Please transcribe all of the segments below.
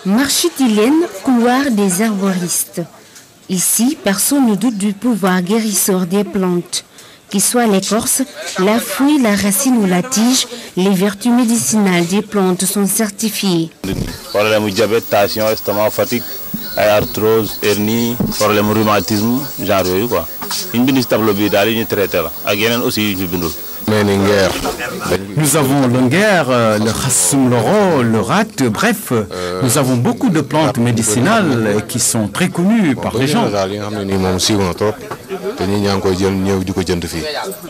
Marchitylène, couloir des herboristes. Ici, personne ne doute du pouvoir guérisseur des plantes. Qu'ils soient l'écorce, la feuille, la racine ou la tige, les vertus médicinales des plantes sont certifiées. Problème de diabète, tension, estomac, fatigue, arthrose, hernie, problème de rhumatisme, genre quoi. Une bonne tableau bidal, une traité là. Again aussi une bonne. Nous avons l'onguer, le rassum loro, le rat, bref, nous avons beaucoup de plantes médicinales qui sont très connues par les gens.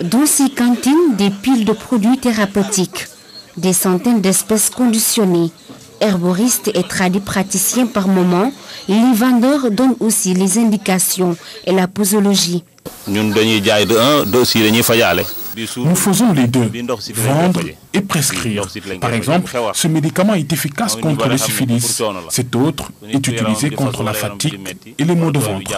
Dans ces cantines, des piles de produits thérapeutiques, des centaines d'espèces conditionnées. Herboristes et tradipraticiens par moment, les vendeurs donnent aussi les indications et la posologie. Nous faisons les deux, vendre et prescrire. Par exemple, ce médicament est efficace contre le syphilis. Cet autre est utilisé contre la fatigue et les maux de ventre.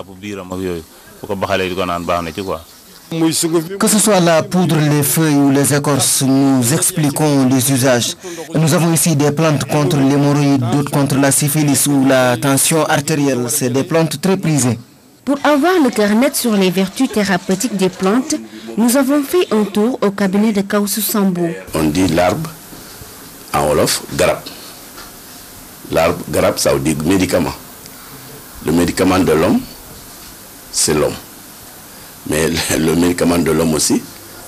Que ce soit la poudre, les feuilles ou les écorces, nous expliquons les usages. Nous avons ici des plantes contre l'hémorroïde, d'autres contre la syphilis ou la tension artérielle. C'est des plantes très prisées. Pour avoir le cœur net sur les vertus thérapeutiques des plantes, nous avons fait un tour au cabinet de Kaoussou Sambou. On dit l'arbre en wolof, garab. L'arbre, garab, ça veut dire médicament. Le médicament de l'homme, c'est l'homme. Mais le médicament de l'homme aussi,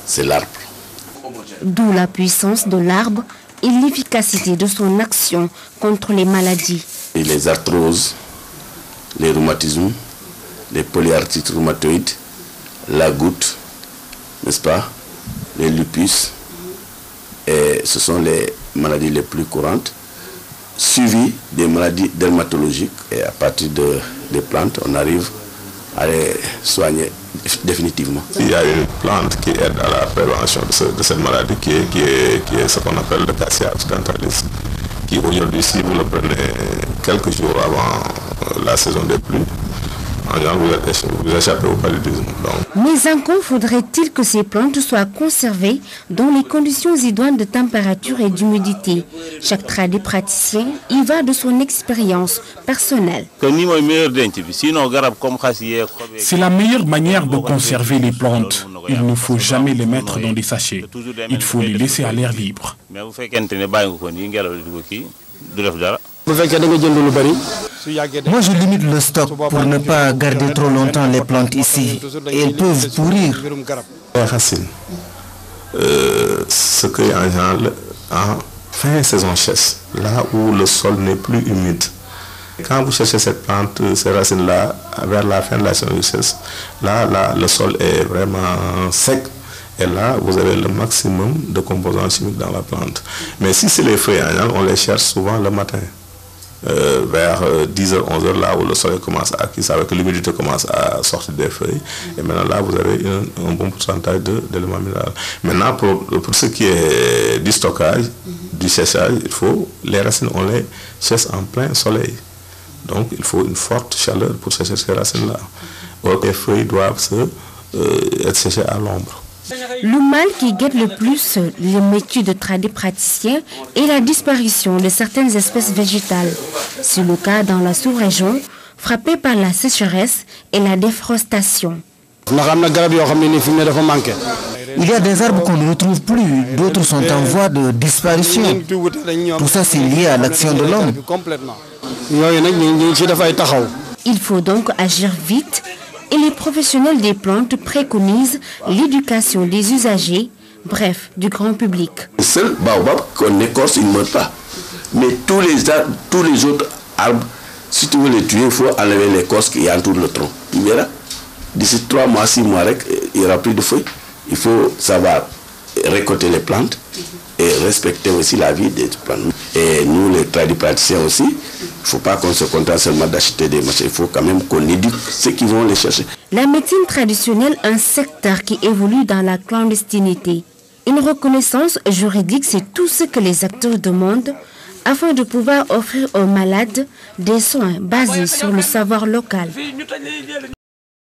c'est l'arbre. D'où la puissance de l'arbre et l'efficacité de son action contre les maladies. Et les arthroses, les rhumatismes, les polyarthrites rhumatoïdes, la goutte, n'est-ce pas, les lupus, et ce sont les maladies les plus courantes, suivies des maladies dermatologiques, et à partir des plantes, on arrive à les soigner définitivement. Il y a une plante qui aide à la prévention de cette maladie qui est ce qu'on appelle le Cassia occidentalis, qui aujourd'hui, si vous le prenez quelques jours avant la saison des pluies, vous échappez au paludisme. Mais encore faudrait-il que ces plantes soient conservées dans les conditions idoines de température et d'humidité. Chaque tradipraticien y va de son expérience personnelle. C'est la meilleure manière de conserver les plantes. Il ne faut jamais les mettre dans des sachets. Il faut les laisser à l'air libre. Moi, je limite le stock pour ne pas garder trop longtemps les plantes ici. Et elles peuvent pourrir. Les racines se créent en général en fin saison sèche, là où le sol n'est plus humide. Quand vous cherchez cette plante, ces racines-là, vers la fin de la saison sèche, là, le sol est vraiment sec. Et là, vous avez le maximum de composants chimiques dans la plante. Mais si c'est les feuilles, on les cherche souvent le matin. Vers 10h, 11h, là où le soleil commence à acquis, avec l'humidité commence à sortir des feuilles. Et maintenant, là, vous avez un bon pourcentage d'éléments minéraux. Maintenant, pour ce qui est du stockage, du séchage, les racines, on les sèche en plein soleil. Donc, il faut une forte chaleur pour sécher ces racines-là. Or, les feuilles doivent être séchées à l'ombre. Le mal qui guette le plus les métiers de tradipraticiens est la disparition de certaines espèces végétales. C'est le cas dans la sous-région, frappée par la sécheresse et la déforestation. Il y a des arbres qu'on ne retrouve plus, d'autres sont en voie de disparition. Tout ça, c'est lié à l'action de l'homme. Il faut donc agir vite. Et les professionnels des plantes préconisent l'éducation des usagers, bref, du grand public. Le seul baobab qu'on écorce, il ne meurt pas. Mais tous les autres arbres, si tu veux les tuer, il faut enlever l'écorce qui entoure le tronc. Tu verras, d'ici 3 mois, 6 mois, il n'y aura plus de feuilles. Il faut savoir récolter les plantes et respecter aussi la vie des plantes. Et nous, les tradipraticiens aussi, il ne faut pas qu'on se contente seulement d'acheter des machins. Il faut quand même qu'on éduque ceux qui vont les chercher. La médecine traditionnelle, un secteur qui évolue dans la clandestinité. Une reconnaissance juridique, c'est tout ce que les acteurs demandent afin de pouvoir offrir aux malades des soins basés sur le savoir local.